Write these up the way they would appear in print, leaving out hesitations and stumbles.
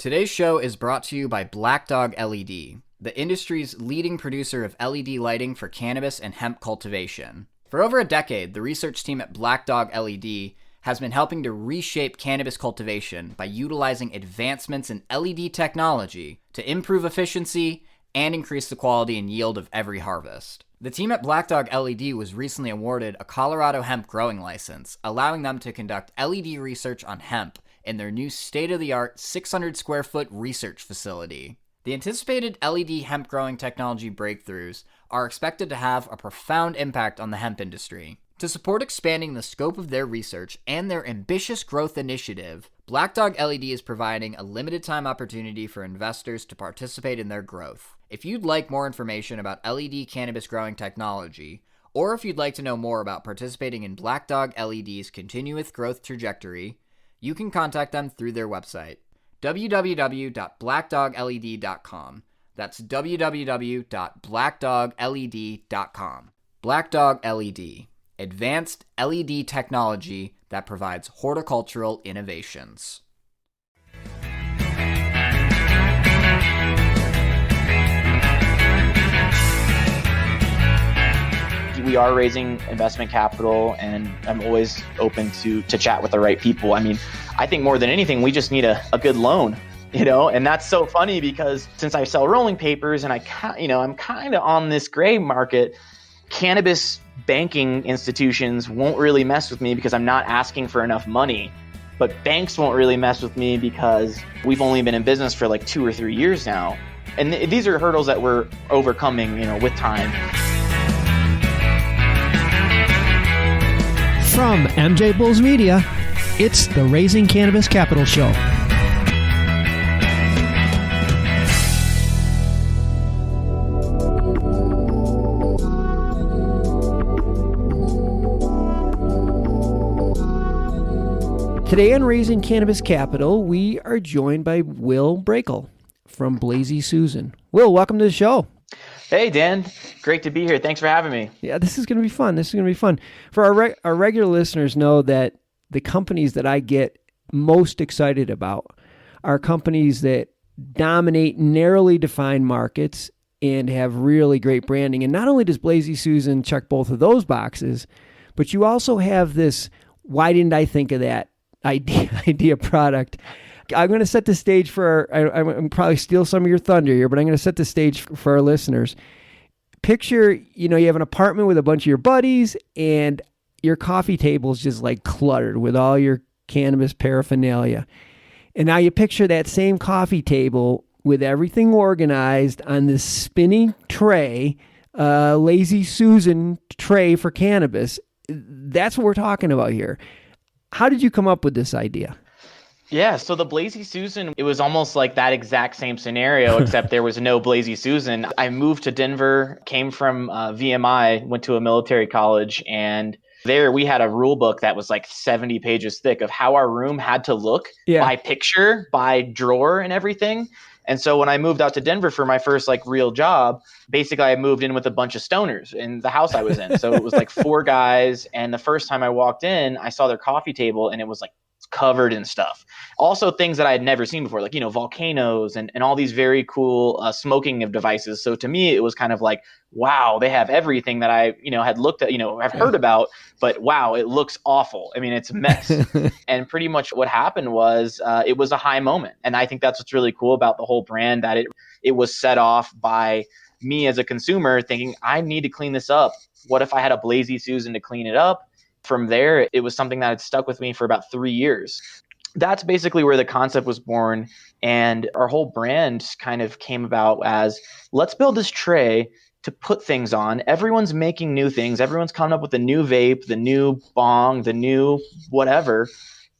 Today's show is brought to you by Black Dog LED, the industry's leading producer of LED lighting for cannabis and hemp cultivation. For over a decade, the research team at Black Dog LED has been helping to reshape cannabis cultivation by utilizing advancements in LED technology to improve efficiency and increase the quality and yield of every harvest. The team at Black Dog LED was recently awarded a Colorado hemp growing license, allowing them to conduct LED research on hemp in their new state-of-the-art 600 square foot research facility. The anticipated LED hemp growing technology breakthroughs are expected to have a profound impact on the hemp industry. To support expanding the scope of their research and their ambitious growth initiative, Black Dog LED is providing a limited time opportunity for investors to participate in their growth. If you'd like more information about LED cannabis growing technology, or if you'd like to know more about participating in Black Dog LED's continuous growth trajectory, you can contact them through their website, www.blackdogled.com. That's www.blackdogled.com. Black Dog LED, advanced LED technology that provides horticultural innovations. We are raising investment capital, and I'm always open to chat with the right people. I mean, I think more than anything, we just need a good loan, and that's so funny because since I sell rolling papers and I'm kind of on this gray market, cannabis banking institutions won't really mess with me because I'm not asking for enough money. But banks won't really mess with me because we've only been in business for like 2 or 3 years now. And these are hurdles that we're overcoming, with time. From MJBulls Media, it's the Raising Cannabis Capital Show. Today on Raising Cannabis Capital, we are joined by Will Breakell from Blazey Susan. Will, welcome to the show. Hey, Dan. Great to be here. Thanks for having me. Yeah, this is going to be fun. For our regular listeners know that the companies that I get most excited about are companies that dominate narrowly defined markets and have really great branding. And not only does Blazey Susan check both of those boxes, but you also have this, why didn't I think of that idea product? I'm going to set the stage for I'm probably steal some of your thunder here, but I'm going to set the stage for our listeners. Picture, you have an apartment with a bunch of your buddies and your coffee table is just like cluttered with all your cannabis paraphernalia. And now you picture that same coffee table with everything organized on this spinning tray, Blazy Susan tray for cannabis. That's what we're talking about here. How did you come up with this idea? Yeah, so the Blazy Susan, it was almost like that exact same scenario, except there was no Blazy Susan. I moved to Denver, came from VMI, went to a military college, and there we had a rule book that was like 70 pages thick of how our room had to look by picture, by drawer and everything. And so when I moved out to Denver for my first real job, basically I moved in with a bunch of stoners in the house I was in. So it was like 4 guys. And the first time I walked in, I saw their coffee table and it was like covered in stuff. Also things that I had never seen before, like, volcanoes and all these very cool smoking of devices. So to me, it was kind of like, wow, they have everything that I, had looked at, I've heard about, but wow, it looks awful. I mean, it's a mess. And pretty much what happened was it was a high moment. And I think that's what's really cool about the whole brand, that it was set off by me as a consumer thinking, I need to clean this up. What if I had a Blazy Susan to clean it up? From there, it was something that had stuck with me for about 3 years. That's basically where the concept was born. And our whole brand kind of came about as, let's build this tray to put things on. Everyone's making new things. Everyone's coming up with the new vape, the new bong, the new whatever.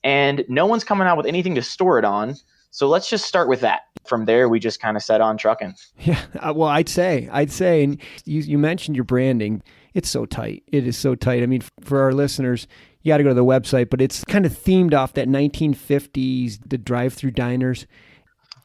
And no one's coming out with anything to store it on. So let's just start with that. From there, we just kind of set on trucking. Yeah, well, I'd say, and you mentioned your branding. It's so tight. It is so tight. I mean, for our listeners, you got to go to the website, but it's kind of themed off that 1950s, the drive-through diners.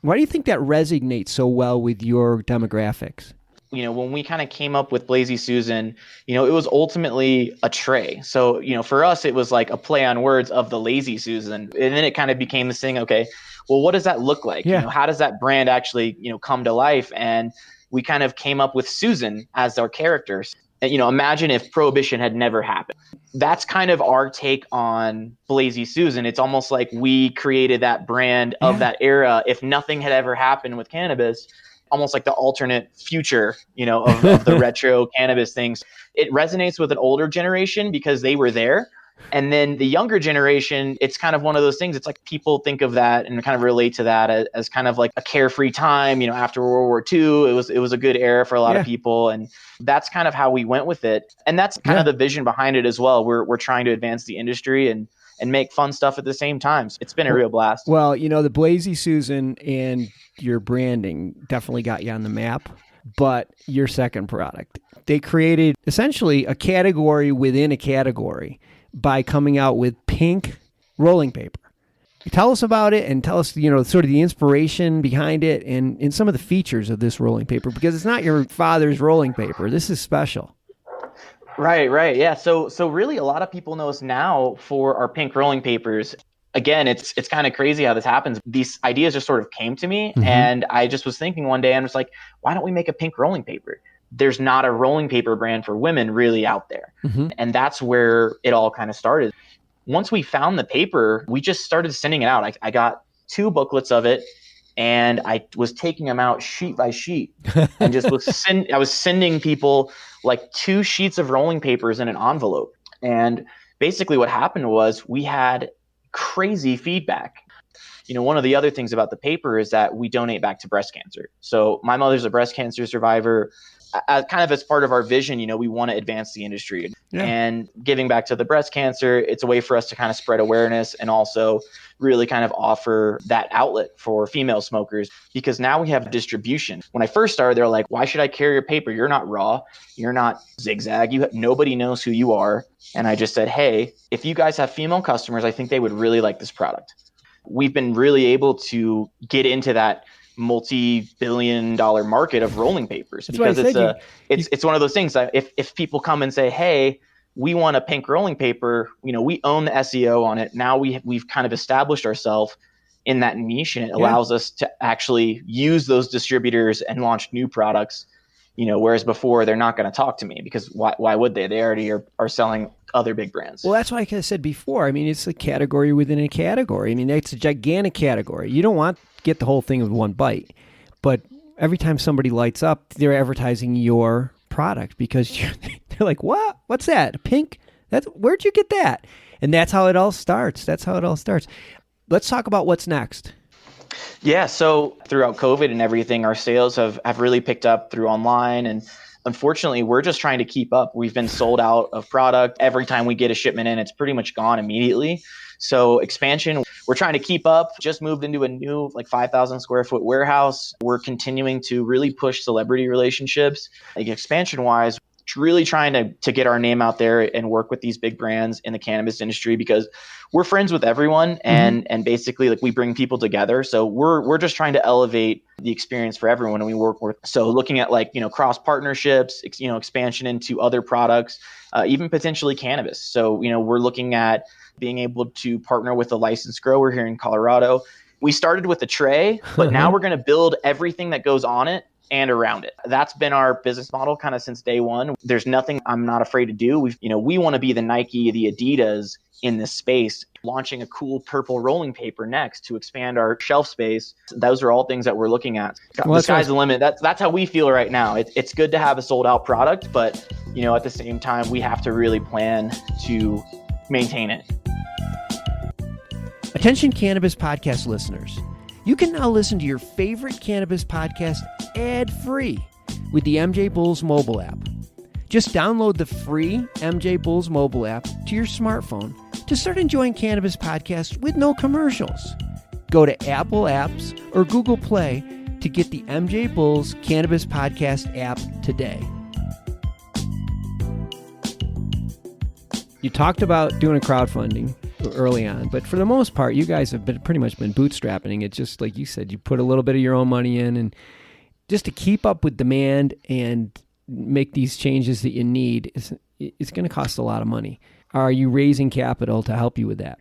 Why do you think that resonates so well with your demographics? When we kind of came up with Blazy Susan, it was ultimately a tray. So, for us, it was like a play on words of the Lazy Susan. And then it kind of became this thing, okay, well, what does that look like? Yeah. How does that brand actually, come to life? And we kind of came up with Susan as our characters. And, imagine if prohibition had never happened. That's kind of our take on Blazy Susan. It's almost like we created that brand of that era. If nothing had ever happened with cannabis, almost like the alternate future, of the retro cannabis things. It resonates with an older generation because they were there. And then the younger generation, it's kind of one of those things. It's like people think of that and kind of relate to that as kind of like a carefree time, after World War II. It was a good era for a lot of people. And that's kind of how we went with it. And that's kind of the vision behind it as well. We're trying to advance the industry and make fun stuff at the same time. So it's been a real blast. Well, the Blazy Susan and your branding definitely got you on the map, but your second product, they created essentially a category within a category by coming out with pink rolling paper. Tell us about it and tell us, sort of the inspiration behind it and some of the features of this rolling paper, because it's not your father's rolling paper. This is special. Right. Yeah. So really a lot of people know us now for our pink rolling papers. Again, it's kind of crazy how this happens. These ideas just sort of came to me, and I just was thinking one day and was like, why don't we make a pink rolling paper? There's not a rolling paper brand for women really out there. And that's where it all kind of started. Once we found the paper, we just started sending it out. I got 2 booklets of it, and I was taking them out sheet by sheet and just I was sending people like 2 sheets of rolling papers in an envelope. And basically what happened was we had crazy feedback. One of the other things about the paper is that we donate back to breast cancer. So my mother's a breast cancer survivor. Kind of as part of our vision, we want to advance the industry. And giving back to the breast cancer, it's a way for us to kind of spread awareness and also really kind of offer that outlet for female smokers, because now we have distribution. When I first started, they're like, why should I carry your paper? You're not Raw. You're not Zigzag. Nobody knows who you are. And I just said, hey, if you guys have female customers, I think they would really like this product. We've been really able to get into that multi-billion-dollar market of rolling papers. That's because it's one of those things that if people come and say, hey, we want a pink rolling paper, we own the SEO on it. Now we've kind of established ourselves in that niche, and it allows us to actually use those distributors and launch new products, whereas before they're not going to talk to me, because why would they? They already are selling other big brands. Well, that's why I said before. I mean, it's a category within a category. I mean, it's a gigantic category. You don't want to get the whole thing with one bite, but every time somebody lights up, they're advertising your product because they're like, what? What's that? Pink? Where'd you get that? And that's how it all starts. Let's talk about what's next. Yeah. So throughout COVID and everything, our sales have really picked up through online, and unfortunately, we're just trying to keep up. We've been sold out of product. Every time we get a shipment in, it's pretty much gone immediately. So expansion, we're trying to keep up. Just moved into a new 5,000 square foot warehouse. We're continuing to really push celebrity relationships. Expansion wise, really trying to get our name out there and work with these big brands in the cannabis industry, because we're friends with everyone, and basically we bring people together. So we're just trying to elevate the experience for everyone, and we work with. So looking at cross partnerships, expansion into other products, even potentially cannabis. So we're looking at being able to partner with a licensed grower here in Colorado. We started with a tray, but now we're going to build everything that goes on it and around it. That's been our business model kind of since day one. There's nothing I'm not afraid to do. We want to be the Nike, the Adidas in this space. Launching a cool purple rolling paper next to expand our shelf space. Those are all things that we're looking at. Well, the sky's the limit. That's how we feel right now. It's good to have a sold out product, but at the same time, we have to really plan to maintain it. Attention Cannabis Podcast listeners. You can now listen to your favorite cannabis podcast ad-free with the MJBulls mobile app. Just download the free MJBulls mobile app to your smartphone to start enjoying cannabis podcasts with no commercials. Go to Apple Apps or Google Play to get the MJBulls Cannabis Podcast app today. You talked about doing a crowdfunding early on, but for the most part, you guys have pretty much been bootstrapping. It's just like you said, you put a little bit of your own money in, and just to keep up with demand and make these changes that you need, it's going to cost a lot of money. Are you raising capital to help you with that?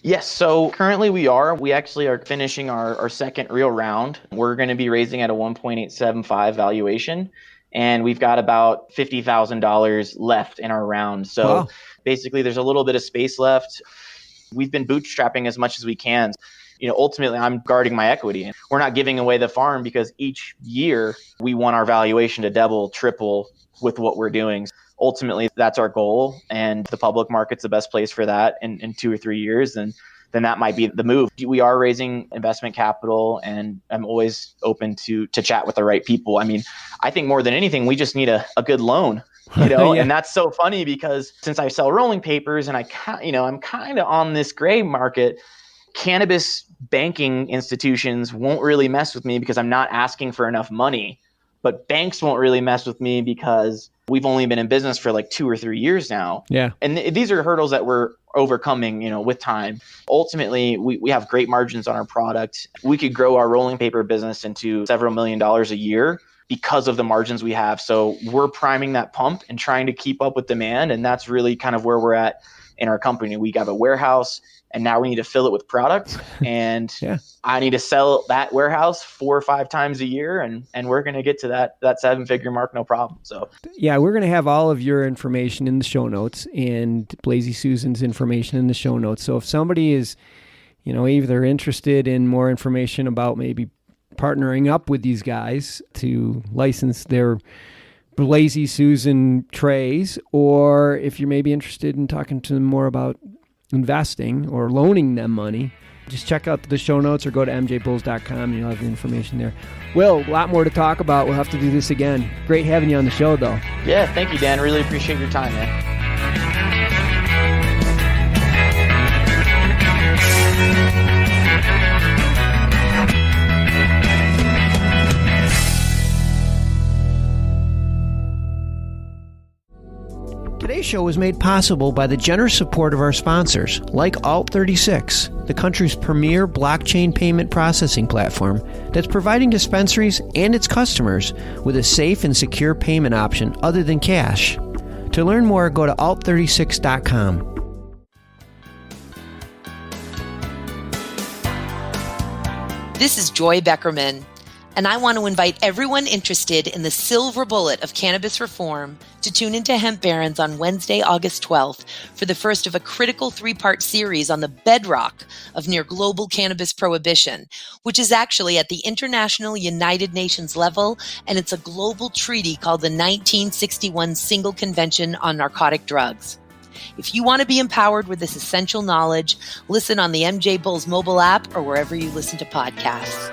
Yes, so currently we actually are finishing our second real round. We're going to be raising at a 1.875 valuation, and we've got about $50,000 left in our round. So Wow. basically there's a little bit of space left. We've been bootstrapping as much as we can. Ultimately I'm guarding my equity, and we're not giving away the farm because each year we want our valuation to double, triple with what we're doing. Ultimately, that's our goal, and the public market's the best place for that in 2 or 3 years, and then that might be the move. We are raising investment capital, and I'm always open to chat with the right people. I mean, I think more than anything, we just need a good loan, Yeah. And that's so funny because since I sell rolling papers and I'm kind of on this gray market, cannabis banking institutions won't really mess with me because I'm not asking for enough money. But banks won't really mess with me because we've only been in business for like 2 or 3 years now. Yeah. And these are hurdles that we're overcoming, with time. Ultimately, we have great margins on our product. We could grow our rolling paper business into several $1 million a year because of the margins we have. So we're priming that pump and trying to keep up with demand. And that's really kind of where we're at in our company. We have a warehouse, and now we need to fill it with product. And Yeah. I need to sell that warehouse 4 or 5 times a year, and we're going to get to that 7-figure mark, no problem. So yeah, we're going to have all of your information in the show notes and Blazy Susan's information in the show notes. So if somebody is, either interested in more information about maybe partnering up with these guys to license their Blazy Susan trays, or if you're maybe interested in talking to them more about investing or loaning them money, just check out the show notes or go to MJBulls.com and you'll have the information there. Will, a lot more to talk about. We'll have to do this again. Great having you on the show, though. Yeah, thank you, Dan. Really appreciate your time, man. Today's show was made possible by the generous support of our sponsors, like Alt36, the country's premier blockchain payment processing platform that's providing dispensaries and its customers with a safe and secure payment option other than cash. To learn more, go to alt36.com. This is Joy Beckerman, and I want to invite everyone interested in the silver bullet of cannabis reform to tune into Hemp Barons on Wednesday, August 12th for the first of a critical 3-part series on the bedrock of near global cannabis prohibition, which is actually at the International United Nations level, and it's a global treaty called the 1961 Single Convention on Narcotic Drugs. If you want to be empowered with this essential knowledge, listen on the MJ Bulls mobile app or wherever you listen to podcasts.